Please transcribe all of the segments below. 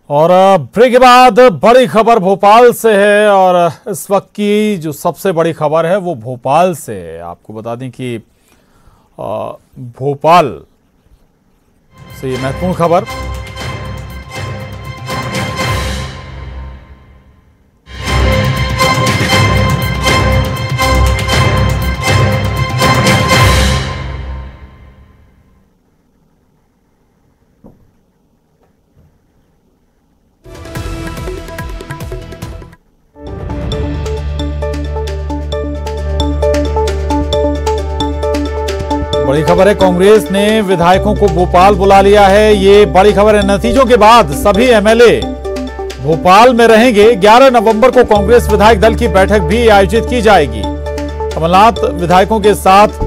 और ब्रेक के बाद बड़ी खबर भोपाल से है और इस वक्त की जो सबसे बड़ी खबर है वो भोपाल से है। आपको बता दें कि भोपाल से ये महत्वपूर्ण खबर। बड़ी खबर है, कांग्रेस ने विधायकों को भोपाल बुला लिया है। ये बड़ी खबर है। नतीजों के बाद सभी एमएलए भोपाल में रहेंगे। 11 नवंबर को कांग्रेस विधायक दल की बैठक भी आयोजित की जाएगी। कमलनाथ विधायकों के साथ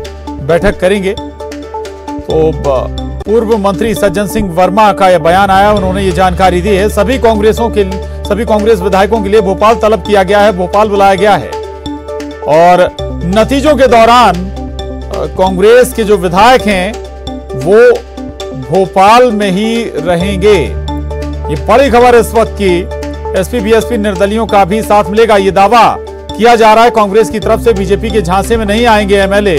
बैठक करेंगे। तो पूर्व मंत्री सज्जन सिंह वर्मा का यह बयान आया, उन्होंने ये जानकारी दी है। सभी कांग्रेस विधायकों के लिए भोपाल तलब किया गया है, भोपाल बुलाया गया है। और नतीजों के दौरान कांग्रेस के जो विधायक हैं वो भोपाल में ही रहेंगे। ये बड़ी खबर इस वक्त की। एसपी बीएसपी निर्दलियों का भी साथ मिलेगा, ये दावा किया जा रहा है कांग्रेस की तरफ से। बीजेपी के झांसे में नहीं आएंगे एमएलए।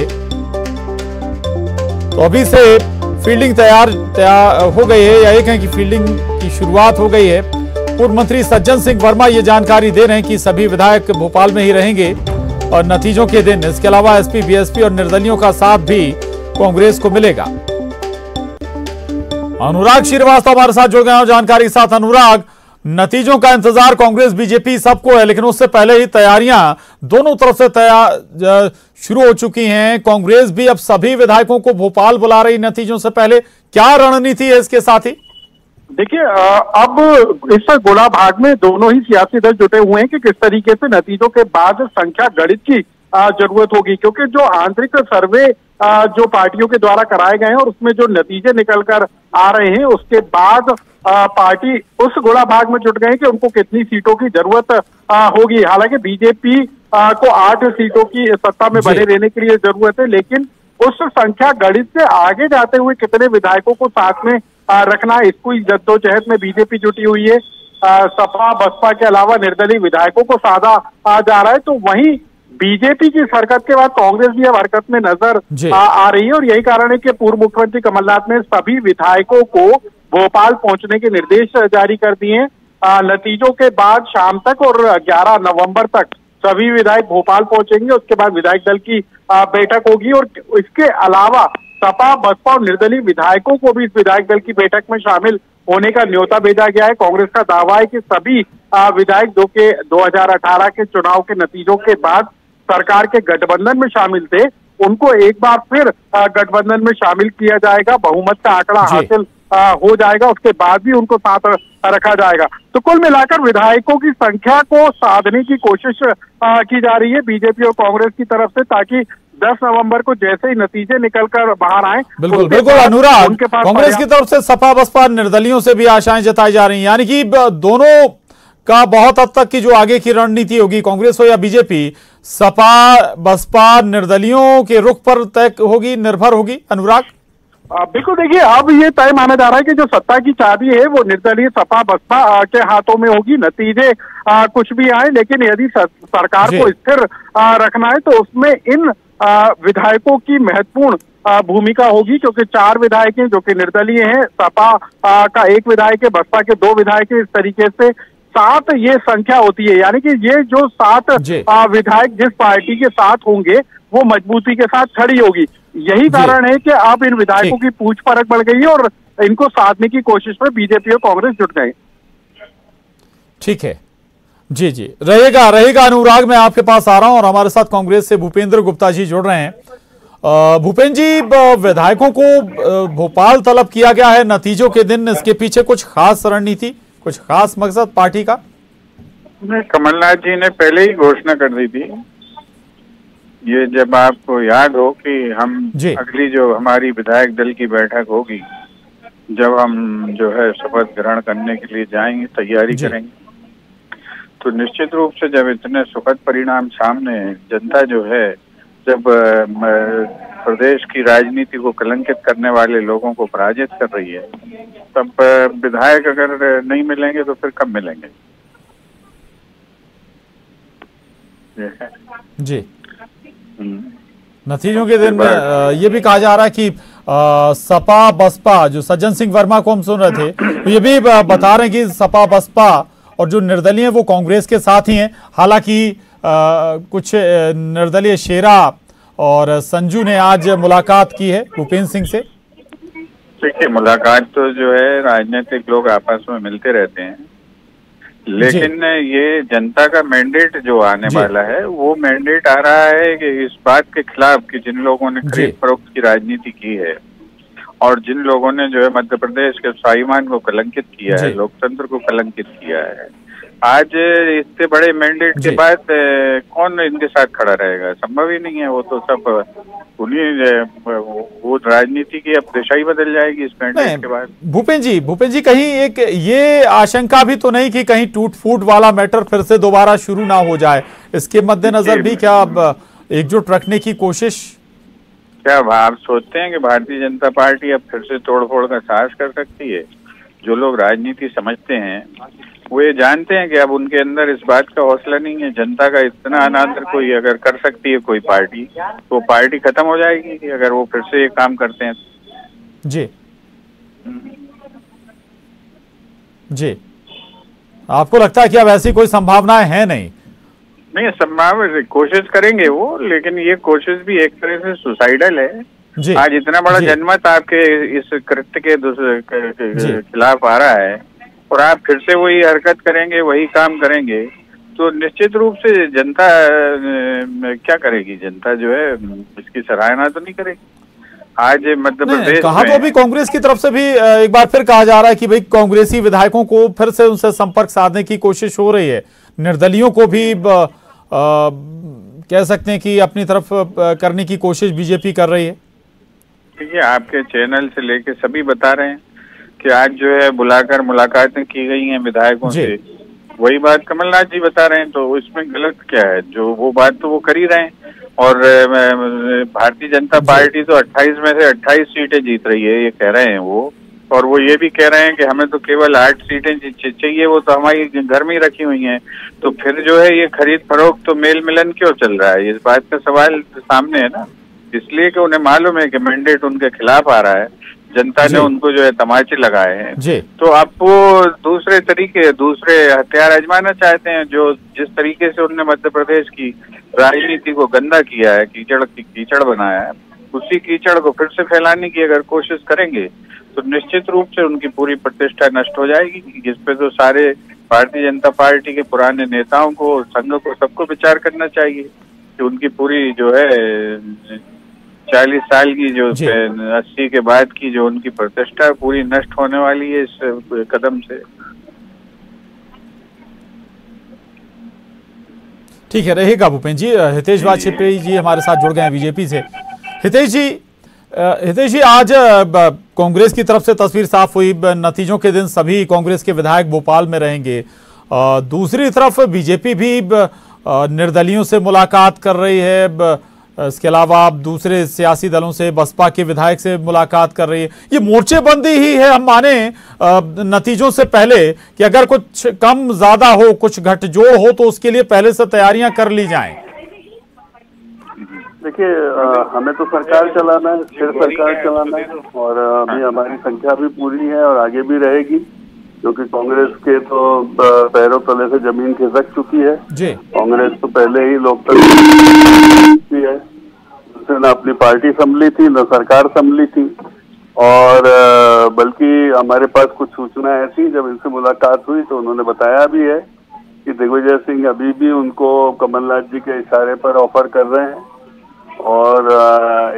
तो अभी से फील्डिंग तैयार हो गई है, या एक है कि फील्डिंग की शुरुआत हो गई है। पूर्व मंत्री सज्जन सिंह वर्मा ये जानकारी दे रहे हैं कि सभी विधायक भोपाल में ही रहेंगे और नतीजों के दिन। इसके अलावा एसपी बीएसपी और निर्दलियों का साथ भी कांग्रेस को मिलेगा। अनुराग श्रीवास्तव हमारे साथ जुड़ गए हैं जानकारी के साथ। अनुराग, नतीजों का इंतजार कांग्रेस बीजेपी सबको है, लेकिन उससे पहले ही तैयारियां दोनों तरफ से शुरू हो चुकी हैं। कांग्रेस भी अब सभी विधायकोों को भोपाल बुला रही नतीजों से पहले। क्या रणनीति है इसके साथ ही? देखिए, अब इस गोला भाग में दोनों ही सियासी दल जुटे हुए हैं कि किस तरीके से नतीजों के बाद संख्या गणित की जरूरत होगी, क्योंकि जो आंतरिक सर्वे जो पार्टियों के द्वारा कराए गए हैं और उसमें जो नतीजे निकल कर आ रहे हैं, उसके बाद पार्टी उस गोला भाग में जुट गए हैं कि उनको कितनी सीटों की जरूरत होगी। हालांकि बीजेपी को 8 सीटों की सत्ता में बने रहने के लिए जरूरत है, लेकिन उस संख्या गणित से आगे जाते हुए कितने विधायकों को साथ में रखना, इसको जद्दोजहद में बीजेपी जुटी हुई है। सपा बसपा के अलावा निर्दलीय विधायकों को साधा जा रहा है। तो वहीं बीजेपी की हरकत के बाद कांग्रेस भी अब हरकत में नजर आ रही है, और यही कारण है कि पूर्व मुख्यमंत्री कमलनाथ ने सभी विधायकों को भोपाल पहुंचने के निर्देश जारी कर दिए हैं। नतीजों के बाद शाम तक और 11 नवंबर तक सभी विधायक भोपाल पहुंचेंगे। उसके बाद विधायक दल की बैठक होगी, और इसके अलावा सपा बसपा और निर्दलीय विधायकों को भी इस विधायक दल की बैठक में शामिल होने का न्योता भेजा गया है। कांग्रेस का दावा है कि सभी विधायक जो के 2018 के चुनाव के नतीजों के बाद सरकार के गठबंधन में शामिल थे, उनको एक बार फिर गठबंधन में शामिल किया जाएगा। बहुमत का आंकड़ा हासिल हो जाएगा, उसके बाद भी उनको साथ रखा जाएगा। तो कुल मिलाकर विधायकों की संख्या को साधने की कोशिश की जा रही है बीजेपी और कांग्रेस की तरफ से, ताकि 10 नवंबर को जैसे ही नतीजे निकलकर बाहर आए। बिल्कुल अनुराग, कांग्रेस की तरफ से सपा बसपा निर्दलियों से भी आशाएं जताई जा रही हैं, यानी कि दोनों का बहुत हद तक की जो आगे की रणनीति होगी, कांग्रेस हो या बीजेपी, सपा बसपा निर्दलियों के रुख पर तय होगी, निर्भर होगी। अनुराग, बिल्कुल, देखिए, अब ये तय माना जा रहा है कि जो सत्ता की चाबी है वो निर्दलीय सपा बसपा के हाथों में होगी। नतीजे कुछ भी आए, लेकिन यदि सरकार को स्थिर रखना है तो उसमें इन विधायकों की महत्वपूर्ण भूमिका होगी, क्योंकि 4 विधायक हैं जो कि निर्दलीय हैं, सपा का 1 विधायक है, बसपा के 2 विधायक है। इस तरीके से 7 ये संख्या होती है, यानी कि ये जो 7 विधायक जिस पार्टी के साथ होंगे वो मजबूती के साथ खड़ी होगी। यही कारण है कि अब इन विधायकों की पूछ परख बढ़ गई है और इनको साधने की कोशिश में बीजेपी और कांग्रेस जुट गए। ठीक है, जी रहेगा अनुराग, मैं आपके पास आ रहा हूं और हमारे साथ कांग्रेस से भूपेंद्र गुप्ता जी जुड़ रहे हैं। भूपेंद्र जी, विधायकों को भोपाल तलब किया गया है नतीजों के दिन, इसके पीछे कुछ खास रणनीति, कुछ खास मकसद पार्टी का? कमलनाथ जी ने पहले ही घोषणा कर दी थी। ये जब आपको याद हो कि हम अगली जो हमारी विधायक दल की बैठक होगी, जब हम जो है शपथ ग्रहण करने के लिए जाएंगे, तैयारी करेंगे, तो निश्चित रूप से जब इतने सुखद परिणाम सामने, जनता जो है जब प्रदेश की राजनीति को कलंकित करने वाले लोगों को पराजित कर रही है, तब विधायक अगर नहीं मिलेंगे तो फिर कब मिलेंगे? जी। नतीजों के दिन में ये भी कहा जा रहा है कि सपा बसपा, जो सज्जन सिंह वर्मा को हम सुन रहे थे, तो ये भी बता रहे हैं कि सपा बसपा और जो निर्दलीय वो कांग्रेस के साथ ही हैं। हालांकि कुछ निर्दलीय शेरा और संजू ने आज मुलाकात की है भूपेंद्र सिंह से। देखिए, मुलाकात तो जो है राजनीतिक लोग आपस में मिलते रहते हैं, लेकिन ये जनता का मैंडेट जो आने वाला है, वो मैंडेट आ रहा है कि इस बात के खिलाफ कि जिन लोगों ने खरीद फरोख्त की राजनीति की है और जिन लोगों ने जो है मध्य प्रदेश के स्वाभिमान को कलंकित किया है, लोकतंत्र को कलंकित किया है, आज इतने बड़े मैंडेट के बाद कौन इनके साथ खड़ा रहेगा? संभव ही नहीं है। वो तो सब वो राजनीति की अब दिशा ही बदल जाएगी इस मैंडेट के बाद। भूपेंद्र जी कहीं एक ये आशंका भी तो नहीं कि कहीं टूट फूट वाला मैटर फिर से दोबारा शुरू ना हो जाए? इसके मद्देनजर भी क्या एकजुट रखने की कोशिश? क्या आप सोचते हैं कि भारतीय जनता पार्टी अब फिर से तोड़फोड़ का साहस कर सकती है? जो लोग राजनीति समझते हैं वो ये जानते हैं कि अब उनके अंदर इस बात का हौसला नहीं है। जनता का इतना अनादर कोई अगर कर सकती है कोई पार्टी, तो पार्टी खत्म हो जाएगी अगर वो फिर से ये काम करते हैं। जी जी, आपको लगता है कि अब ऐसी कोई संभावनाएं हैं? नहीं, संभावना कोशिश करेंगे वो, लेकिन ये कोशिश भी एक तरह से सुसाइडल है। आज इतना बड़ा जनमत आपके इस कृत्य के खिलाफ आ रहा है और आप फिर से वही हरकत करेंगे, वही काम करेंगे, तो निश्चित रूप से जनता क्या करेगी? जनता जो है इसकी सराहना तो नहीं करेगी। आज मध्य प्रदेश कहा तो अभी कांग्रेस की तरफ से भी एक बार फिर कहा जा रहा है कि भाई कांग्रेसी विधायकों को फिर से उनसे संपर्क साधने की कोशिश हो रही है। निर्दलियों को भी कह सकते हैं कि अपनी तरफ करने की कोशिश बीजेपी कर रही है। देखिए, आपके चैनल से लेके सभी बता रहे हैं कि आज जो है बुलाकर मुलाकातें की गई हैं विधायकों से। वही बात कमलनाथ जी बता रहे हैं, तो इसमें गलत क्या है? जो वो बात तो वो कर ही रहे हैं। और भारतीय जनता पार्टी तो 28 में से 28 सीटें जीत रही है, ये कह रहे हैं वो। और वो ये भी कह रहे हैं कि हमें तो केवल 8 सीटें चाहिए, वो तो हमारी घर में ही रखी हुई हैं। तो फिर जो है ये खरीद फरोख्त तो मेल मिलन क्यों चल रहा है? इस बात का सवाल सामने है ना। इसलिए कि उन्हें मालूम है कि मैंडेट उनके खिलाफ आ रहा है, जनता ने उनको जो है तमाचे लगाए हैं। तो अब वो दूसरे हथियार आजमाना चाहते हैं। जो जिस तरीके से उन्होंने मध्य प्रदेश की राजनीति को गंदा किया है, कीचड़ बनाया है, उसी कीचड़ को फिर से फैलाने की अगर कोशिश करेंगे तो निश्चित रूप से उनकी पूरी प्रतिष्ठा नष्ट हो जाएगी। जिस पे तो सारे भारतीय जनता पार्टी के पुराने नेताओं को, संघ को, सबको विचार करना चाहिए कि उनकी पूरी जो है 40 साल की जो 80 के बाद की जो उनकी प्रतिष्ठा पूरी नष्ट होने वाली है इस कदम से। ठीक है, रहेगा भूपेंद्र जी। हितेश वाजपेयी जी हमारे साथ जुड़ गए हैं बीजेपी से। हितेश जी आज कांग्रेस की तरफ से तस्वीर साफ हुई, नतीजों के दिन सभी कांग्रेस के विधायक भोपाल में रहेंगे। दूसरी तरफ बीजेपी भी निर्दलियों से मुलाकात कर रही है, इसके अलावा आप दूसरे सियासी दलों से, बसपा के विधायक से मुलाकात कर रही है। ये मोर्चेबंदी ही है, हम माने नतीजों से पहले कि अगर कुछ कम ज्यादा हो, कुछ घट जोड़ हो, तो उसके लिए पहले से तैयारियां कर ली जाएं। देखिए, हमें तो सरकार चलाना है, फिर सरकार चलाना है, और अभी हमारी संख्या भी पूरी है और आगे भी रहेगी, क्योंकि कांग्रेस के तो पैरों तले से जमीन खिसक चुकी है। कांग्रेस तो पहले ही लोकतंत्र है, उसने न अपनी पार्टी संभली थी, न सरकार संभली थी। और बल्कि हमारे पास कुछ सूचना ऐसी, जब इनसे मुलाकात हुई तो उन्होंने बताया भी है कि दिग्विजय सिंह अभी भी उनको कमलनाथ जी के इशारे पर ऑफर कर रहे हैं, और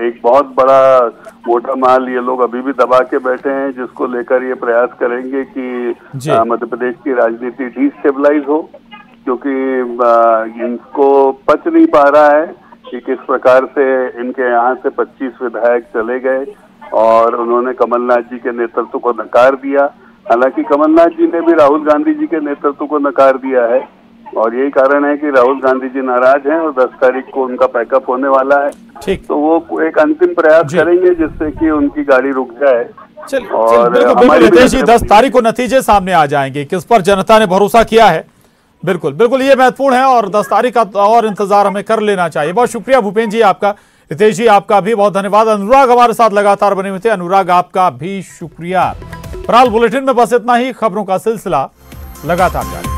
एक बहुत बड़ा मोटा माल ये लोग अभी भी दबा के बैठे हैं, जिसको लेकर ये प्रयास करेंगे कि मध्य प्रदेश की राजनीति डिस्टेबलाइज हो, क्योंकि इनको पच नहीं पा रहा है कि किस प्रकार से इनके यहाँ से 25 विधायक चले गए और उन्होंने कमलनाथ जी के नेतृत्व को नकार दिया। हालांकि कमलनाथ जी ने भी राहुल गांधी जी के नेतृत्व को नकार दिया है, और यही कारण है कि राहुल गांधी जी नाराज हैं और 10 तारीख को उनका पैकअप होने वाला है। ठीक, तो वो एक अंतिम प्रयास करेंगे जिससे कि उनकी गाड़ी रुक जाए। और बिल्कुल हितेश जी, 10 तारीख को नतीजे सामने आ जाएंगे, किस पर जनता ने भरोसा किया है। बिल्कुल बिल्कुल, ये महत्वपूर्ण है और 10 तारीख का और इंतजार हमें कर लेना चाहिए। बहुत शुक्रिया भूपेंद्र जी आपका। हितेश जी आपका भी बहुत धन्यवाद। अनुराग हमारे साथ लगातार बने हुए थे। अनुराग आपका भी शुक्रिया। फिलहाल बुलेटिन में बस इतना ही। खबरों का सिलसिला लगातार जारी।